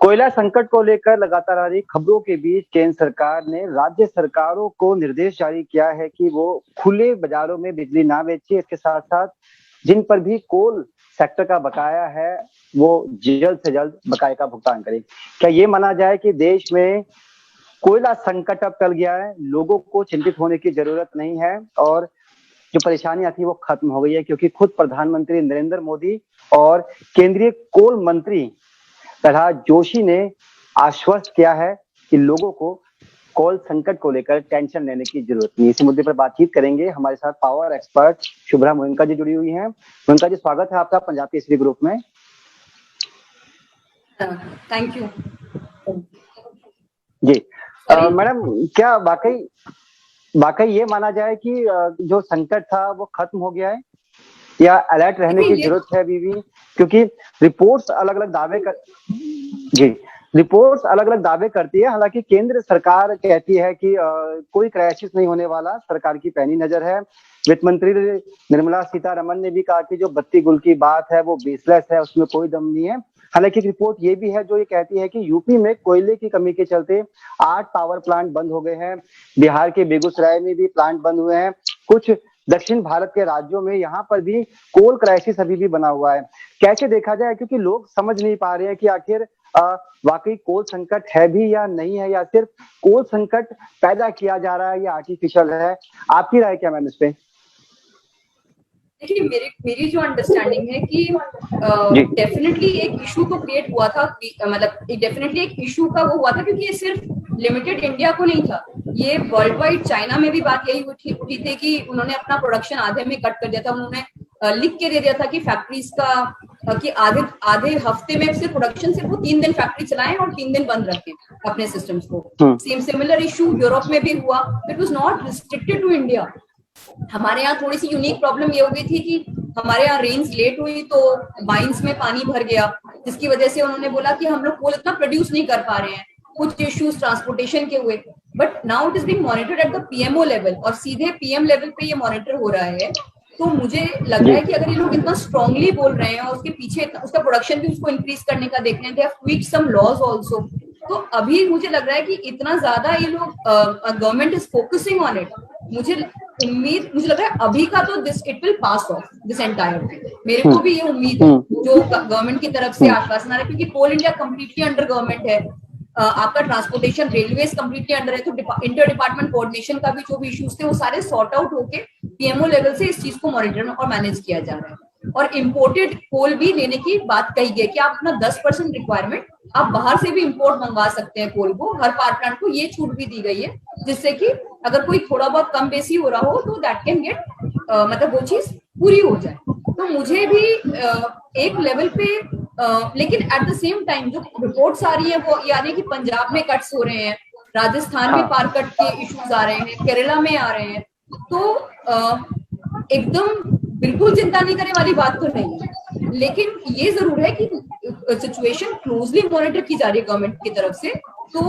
कोयला संकट को लेकर लगातार आ रही खबरों के बीच केंद्र सरकार ने राज्य सरकारों को निर्देश जारी किया है कि वो खुले बाजारों में बिजली ना बेचे। इसके साथ साथ जिन पर भी कोल सेक्टर का बकाया है वो जल्द से जल्द बकाये का भुगतान करें। क्या ये माना जाए कि देश में कोयला संकट अब टल गया है, लोगों को चिंतित होने की जरूरत नहीं है और जो परेशानियां थी वो खत्म हो गई है, क्योंकि खुद प्रधानमंत्री नरेंद्र मोदी और केंद्रीय कोल मंत्री प्रहलाद जोशी ने आश्वस्त किया है कि लोगों को कोल संकट को लेकर टेंशन लेने की जरूरत नहीं। इसी मुद्दे पर बातचीत करेंगे। हमारे साथ पावर एक्सपर्ट शुभ्रा मोइंका जी जुड़ी हुई हैं। मोइंका जी, स्वागत है आपका पंजाब केसरी ग्रुप में। Thank you ji. मैडम, क्या वाकई ये माना जाए कि जो संकट था वो खत्म हो गया है या अलर्ट रहने की जरूरत है अभी भी? क्योंकि रिपोर्ट्स अलग अलग दावे करती है। हालांकि केंद्र सरकार कहती है कि कोई क्राइसिस नहीं होने वाला, सरकार की पैनी नजर है। वित्त मंत्री निर्मला सीतारमण ने भी कहा कि जो बत्ती गुल की बात है वो बेसलेस है, उसमें कोई दम नहीं है। हालांकि रिपोर्ट ये भी है जो ये कहती है कि यूपी में कोयले की कमी के चलते 8 पावर प्लांट बंद हो गए हैं। बिहार के बेगूसराय में भी प्लांट बंद हुए हैं। कुछ दक्षिण भारत के राज्यों में यहाँ पर भी कोल क्राइसिस अभी भी बना हुआ है। कैसे देखा जाए, क्योंकि लोग समझ नहीं पा रहे हैं कि आखिर वाकई कोल संकट है भी या नहीं है, या सिर्फ कोल संकट पैदा किया जा रहा है या आर्टिफिशियल है। आपकी राय क्या मैम इस पे? देखिए, मेरी जो अंडरस्टैंडिंग है कि डेफिनेटली एक इशू तो क्रिएट हुआ था, मतलब डेफिनेटली एक इशू का वो हुआ था, क्योंकि ये सिर्फ लिमिटेड इंडिया को नहीं था, ये वर्ल्ड वाइड। चाइना में भी बात यही उठी थी कि उन्होंने अपना प्रोडक्शन आधे में कट कर दिया था। उन्होंने लिख के दे दिया था कि फैक्ट्रीज का कि आधे हफ्ते में सिर्फ प्रोडक्शन सिर्फ वो 3 दिन फैक्ट्री चलाएं और 3 दिन बंद रखें अपने सिस्टम्स को। सिमिलर इशू यूरोप में भी हुआ। It was not restricted to India. हमारे यहाँ थोड़ी सी यूनिक प्रॉब्लम ये हो गई थी कि हमारे यहाँ रेन्स लेट हुई तो माइंस में पानी भर गया, जिसकी वजह से उन्होंने बोला कि हम लोग कोल इतना प्रोड्यूस नहीं कर पा रहे हैं। कुछ इश्यूज ट्रांसपोर्टेशन के हुए, but now it is being monitored at the PMO level और सीधे पीएम लेवल पे ये मॉनिटर हो रहा है। तो मुझे लग रहा है कि अगर ये लोग इतना स्ट्रांगली बोल रहे हैं और उसके पीछे उसका प्रोडक्शन भी उसको इंक्रीज करने का देख रहे हैं, they have tweaked some laws also. तो अभी मुझे लग रहा है कि इतना ज्यादा ये लोग government is focusing on it. मुझे लग रहा है अभी का तो this it will pass of this entire thing. मेरे को भी ये उम्मीद है जो गवर्नमेंट की तरफ से आश्वासन आ रहा है, क्योंकि कोल इंडिया कंप्लीटली अंडर गवर्नमेंट है। आपका ट्रांसपोर्टेशन रेलवेज कंप्लीटली अंडर है, तो इंटर डिपार्टमेंट कोऑर्डिनेशन का भी जो भी इश्यूज थे वो सारे सॉर्ट आउट होके पीएमओ लेवल से इस चीज को मॉनिटर और मैनेज किया जा रहा है। और इम्पोर्टेड कोल भी लेने की बात कही गई कि आप अपना 10% रिक्वायरमेंट आप बाहर से भी इंपोर्ट मंगवा सकते हैं कोल को। हर पावर प्लांट को ये छूट भी दी गई है, जिससे कि अगर कोई थोड़ा बहुत कम बेसी हो रहा हो तो दैट कैन गेट मतलब वो चीज पूरी हो जाए। तो मुझे भी एक लेवल पे लेकिन एट द सेम टाइम जो रिपोर्ट्स आ रही है वो ये आ रही है कि पंजाब में कट्स हो रहे हैं, राजस्थान में पावर कट के इश्यूज आ रहे हैं, केरला में आ रहे हैं। तो एकदम बिल्कुल चिंता नहीं करने वाली बात तो नहीं है, लेकिन ये जरूर है कि सिचुएशन क्लोजली मॉनिटर की जा रही है गवर्नमेंट की तरफ से। तो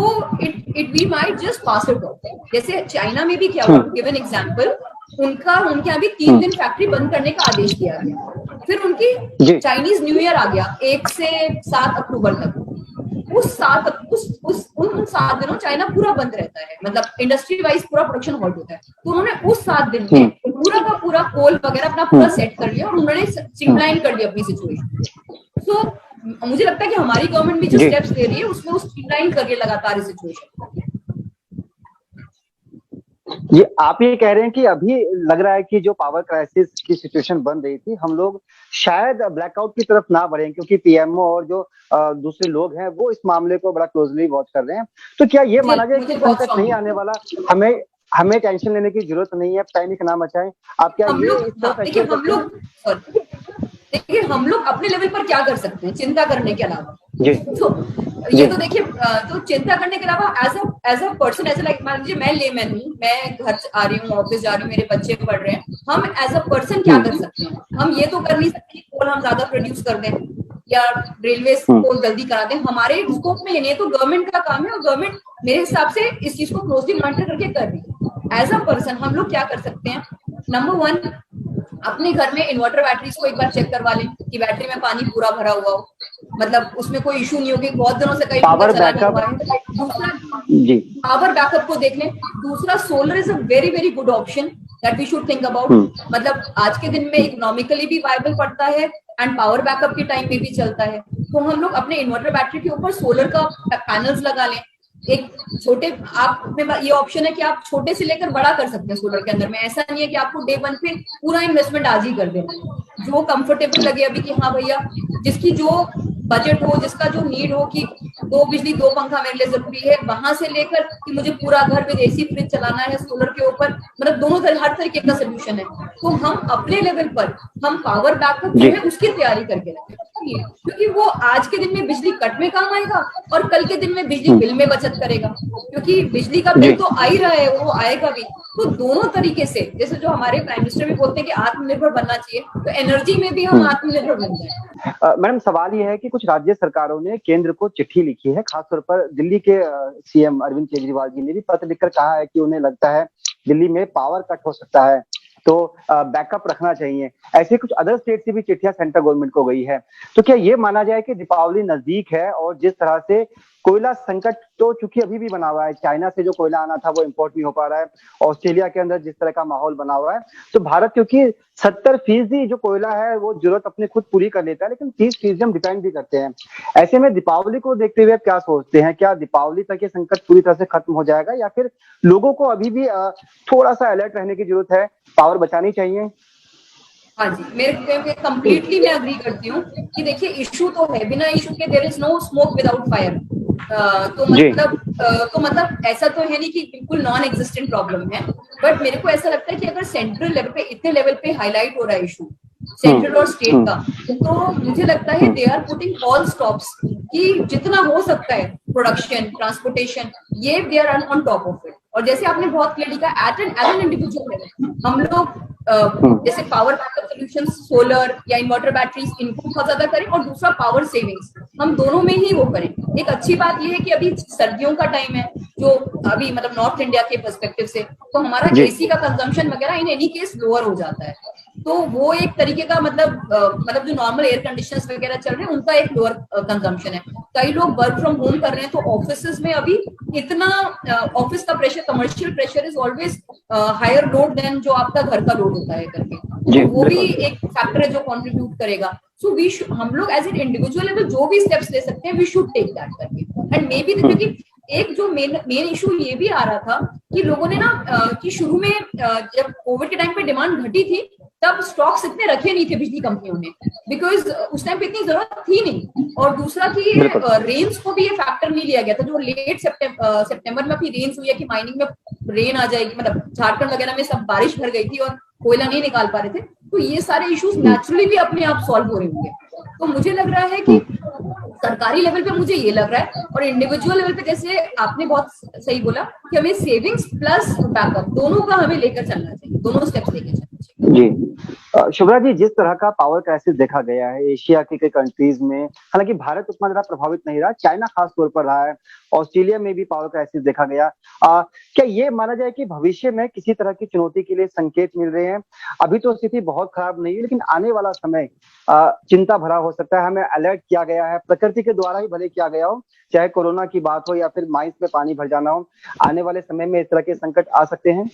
it we might just pass it off. जैसे चाइना में भी क्या हुआ, टू गिव एन एग्जांपल, उनके यहाँ भी 3 दिन फैक्ट्री बंद करने का आदेश दिया गया। फिर उनकी चाइनीज न्यू ईयर आ गया 1 से 7 अक्टूबर तक। उन 7 दिनों चाइना पूरा बंद रहता है, मतलब इंडस्ट्री वाइज पूरा प्रोडक्शन हॉल्ट होता है। तो उन्होंने उस 7 दिन में पूरा का पूरा कोल वगैरह अपना पूरा सेट कर लिया और उन्होंने स्ट्रीमलाइन कर दिया अपनी सिचुएशन। तो मुझे लगता है कि हमारी गवर्नमेंट भी जो स्टेप्स ले रही है उसमें स्ट्रीमलाइन कर रही है लगातार इस सिचुएशन। ये आप ये कह रहे हैं कि अभी लग रहा है कि जो पावर क्राइसिस की सिचुएशन बन रही थी, हम लोग शायद ब्लैकआउट की तरफ ना बढ़े, क्योंकि पीएमओ और जो दूसरे लोग हैं वो इस मामले को बड़ा क्लोजली वॉच कर रहे हैं। तो क्या ये माना जाए कि संकट नहीं आने वाला, हमें टेंशन लेने की जरूरत नहीं है, पैनिक ना मचाएं? आप क्या देखिए हम लोग अपने लेवल पर क्या कर सकते हैं चिंता करने के अलावा? तो ये तो देखिए, तो चिंता करने के अलावा एज अ पर्सन, ऐसा लाइक मान लीजिए मैं लेमैन हूँ, मैं घर आ रही हूँ, ऑफिस जा रही हूँ, मेरे बच्चे पढ़ रहे हैं, हम एज अ पर्सन क्या कर सकते हैं? हम ये तो कर नहीं सकते कि कोल हम ज्यादा प्रोड्यूस कर दें या रेलवे को जल्दी करा दें। हमारे स्कोप में ये तो गवर्नमेंट का काम है और गवर्नमेंट मेरे हिसाब से इस चीज को क्लोजली मॉनिटर करके कर रही है। एज अ पर्सन हम लोग क्या कर सकते हैं? नंबर 1, अपने घर में इन्वर्टर बैटरीज को एक बार चेक करवा लें कि बैटरी में पानी पूरा भरा हुआ हो। मतलब उसमें कोई इशू नहीं होगी, बहुत दिनों से कहीं पावर चला नहीं बैकअप, हुआ है। दूसरा जी पावर बैकअप को देख लें। दूसरा solar is a very very good option that we should think about. मतलब आज के दिन में इकोनॉमिकली भी वायबल पड़ता है एंड पावर बैकअप के टाइम में भी चलता है। तो हम लोग अपने इन्वर्टर बैटरी के ऊपर सोलर का पैनल्स लगा लें। एक छोटे आप में ये ऑप्शन है कि आप छोटे से लेकर बड़ा कर सकते हैं सोलर के अंदर में। ऐसा नहीं है कि आपको डे वन पे पूरा इन्वेस्टमेंट आज ही कर देना है। जो कंफर्टेबल लगे अभी कि हाँ भैया, जिसकी जो बजट हो, जिसका जो नीड हो कि 2 बिजली 2 पंखा मेरे लिए जरूरी है, वहां से लेकर कि मुझे पूरा घर में एसी फ्रिज चलाना है सोलर के ऊपर, मतलब दोनों तरह हर तरीके का सोल्यूशन है। तो हम अपने लेवल पर हम पावर बैकअप जो है उसकी तैयारी करके रखें, क्योंकि वो आज के दिन में बिजली कट में काम आएगा और कल के दिन में बिजली बिल में बचत करेगा। क्योंकि बिजली का बिल तो आ ही रहा है, वो आएगा भी। तो दोनों तरीके से, जैसे जो हमारे प्राइम मिनिस्टर भी बोलते हैं कि आत्मनिर्भर बनना चाहिए, तो एनर्जी में भी हम आत्मनिर्भर बन जाए। मैडम, सवाल ये है कि कुछ राज्य सरकारों ने केंद्र को चिट्ठी लिखी है, खासतौर पर दिल्ली के सीएम अरविंद केजरीवाल जी ने भी पत्र लिखकर कहा है कि उन्हें लगता है दिल्ली में पावर कट हो सकता है, तो बैकअप रखना चाहिए। ऐसे कुछ अदर स्टेट से भी चिट्ठियां सेंट्रल गवर्नमेंट को गई है। तो क्या ये माना जाए कि दीपावली नजदीक है और जिस तरह से कोयला संकट तो चूंकि अभी भी बना हुआ है, चाइना से जो कोयला आना था वो इंपोर्ट नहीं हो पा रहा है, ऑस्ट्रेलिया के अंदर जिस तरह का माहौल बना हुआ है, तो भारत क्योंकि 70% जो कोयला है वो जरूरत अपनी खुद पूरी कर लेता है, लेकिन 30% हम डिपेंड भी करते हैं। ऐसे में दीपावली को देखते हुए आप क्या सोचते हैं, क्या दीपावली तक ये संकट पूरी तरह से खत्म हो जाएगा या फिर लोगों को अभी भी थोड़ा सा अलर्ट रहने की जरूरत है, पावर बचानी चाहिए? हाँ जी, मेरे कंप्लीटली मैं अग्री करती हूँ कि देखिए इशू तो है, बिना इशू के there is no smoke without fire. तो मतलब ऐसा तो है नहीं कि बिल्कुल नॉन एग्जिस्टेंट प्रॉब्लम है, बट मेरे को ऐसा लगता है कि अगर सेंट्रल लेवल पे इतने लेवल पे हाईलाइट हो रहा है इशू सेंट्रल और स्टेट का, तो मुझे लगता है they are putting all stops कि जितना हो सकता है प्रोडक्शन, ट्रांसपोर्टेशन, ये they are on top of it. और जैसे आपने बहुत क्लियरली कहा, एज एन इंडिविजुअल लेवल हम लोग जैसे पावर बैकअप सोल्यूशन, सोलर या इन्वर्टर बैटरीज, इनको बहुत ज्यादा करें, और दूसरा पावर सेविंग्स, हम दोनों में ही वो करें। एक अच्छी बात ये है कि अभी सर्दियों का टाइम है, जो अभी मतलब नॉर्थ इंडिया के पर्सपेक्टिव से, तो हमारा एसी का कंजम्पशन वगैरह इन एनी केस लोअर हो जाता है। तो वो एक तरीके का मतलब जो नॉर्मल एयर कंडीशनर्स वगैरह चल रहे हैं उनका एक लोअर कंजम्पशन है। कई लोग वर्क फ्रॉम होम कर रहे हैं, तो ऑफिस में अभी इतना ऑफिस का pressure, commercial pressure is always higher load than जो आपका घर का लोड होता है करके, तो वो भी एक फैक्टर है जो कंट्रीब्यूट करेगा। सो वी हम लोग एज एन इंडिविजुअल लेवल जो भी स्टेप्स ले सकते हैं वी शुड टेक दैट करके। एंड मे बी क्योंकि एक जो मेन इशू ये भी आ रहा था कि लोगों ने ना कि शुरू में जब कोविड के टाइम पे डिमांड घटी थी, तब स्टॉक्स इतने रखे नहीं थे बिजली कंपनियों ने, बिकॉज उस टाइम पे इतनी जरूरत थी नहीं। और दूसरा कि रेन्स को भी ये फैक्टर नहीं लिया गया था, जो लेट सितंबर में अभी रेन्स हुई है कि माइनिंग में रेन आ जाएगी, मतलब झारखंड वगैरह में सब बारिश भर गई थी और कोयला नहीं निकाल पा रहे थे, तो ये सारे इश्यूज नेचुरली भी अपने आप सॉल्व हो रहे होंगे। तो मुझे लग रहा है कि सरकारी लेवल पे मुझे ये लग रहा है, और इंडिविजुअल लेवल पे जैसे आपने बहुत सही बोला कि हमें सेविंग्स प्लस बैकअप दोनों का हमें लेकर चलना चाहिए, दोनों स्टेप्स लेकर चलना चाहिए। जी शुभ्रा जी, जिस तरह का पावर क्राइसिस देखा गया है एशिया के कई कंट्रीज में, हालांकि भारत उतना ज्यादा प्रभावित नहीं रहा, चाइना खास तौर पर रहा है, ऑस्ट्रेलिया में भी पावर क्राइसिस देखा गया, क्या ये माना जाए कि भविष्य में किसी तरह की चुनौती के लिए संकेत मिल रहे हैं? अभी तो स्थिति बहुत खराब नहीं है, लेकिन आने वाला समय चिंता भरा हो सकता है। हमें अलर्ट किया गया है, प्रकृति के द्वारा ही भले किया गया हो, चाहे कोरोना की बात हो या फिर माइंस में पानी भर जाना हो, आने वाले समय में इस तरह के संकट आ सकते हैं।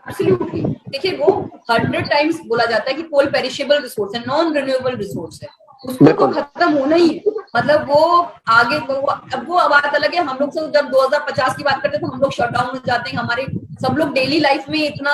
एब्सोल्युटली, देखिए वो 100 टाइम्स बोला जाता है कि कोल पेरिशेबल रिसोर्स है, नॉन रिन्यूएबल रिसोर्स है, उसको तो खत्म होना ही है। मतलब वो आगे अब वो बात अलग है, हम लोग से जब 2050 की बात करते हैं तो हम लोग शट डाउन हो जाते हैं, हमारे सब लोग डेली लाइफ में इतना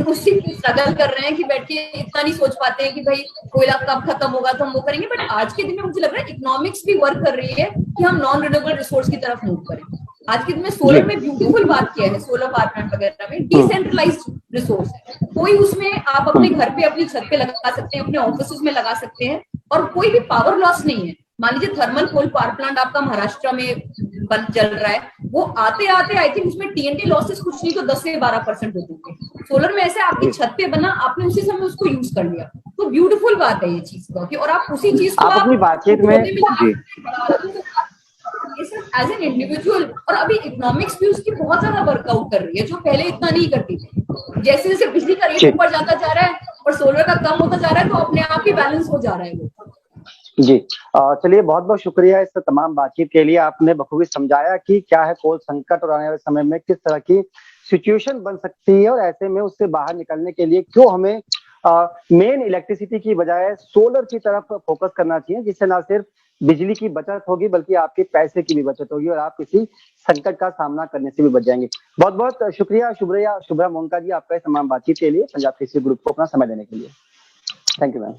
उसी स्ट्रगल कर रहे हैं कि बैठ के इतना नहीं सोच पाते हैं कि भाई कोयला कब खत्म होगा तो हम वो करेंगे। बट आज के दिन में मुझे लग रहा है इकोनॉमिक्स भी वर्क कर रही है कि हम नॉन रिन्यूएबल रिसोर्स की तरफ मूव करें। आज के दिन में सोलर में ब्यूटीफुल बात किया है, सोलर पावर प्लांट वगैरह में डिसेंट्रलाइज्ड रिसोर्स है, कोई उसमें आप अपने घर पे अपनी छत पे लगा सकते हैं, अपने ऑफिस में लगा सकते हैं, और कोई भी पावर लॉस नहीं है। मान लीजिए थर्मल कोल पावर प्लांट आपका महाराष्ट्र में बन चल रहा है, वो आते आते आई थिंक उसमें टीएनटी लॉसेस कुछ नहीं तो 10 से 12% होते हैं। सोलर में ऐसे आपकी छत पे बना, आपने उसी समय उसको यूज कर लिया, तो ब्यूटीफुल बात है ये चीज की, और आप उसी चीज को आप अपनी बातचीत में एज एन इंडिविजुअल, और अभी इकोनॉमिक्स भी उसकी बहुत ज्यादा वर्कआउट कर रही है जो पहले इतना नहीं करती थी। जैसे जैसे बिजली का रेट ऊपर जाता जा रहा है और सोलर का कम होता जा रहा है, तो अपने आप ही बैलेंस हो जा रहा है वो। जी। चलिए बहुत बहुत शुक्रिया इस तमाम बातचीत के लिए। आपने बखूबी समझाया कि क्या है कोल संकट और आने वाले समय में किस तरह की सिचुएशन बन सकती है और ऐसे में उससे बाहर निकलने के लिए क्यों हमें मेन इलेक्ट्रिसिटी की बजाय सोलर की तरफ फोकस करना चाहिए, जिससे ना सिर्फ बिजली की बचत होगी बल्कि आपके पैसे की भी बचत होगी और आप किसी संकट का सामना करने से भी बच जाएंगे। बहुत बहुत शुक्रिया शुभ्रा मोंका जी आपका इस तमाम बातचीत के लिए, पंजाब केसरी ग्रुप को अपना समय देने के लिए। Thank you ma'am.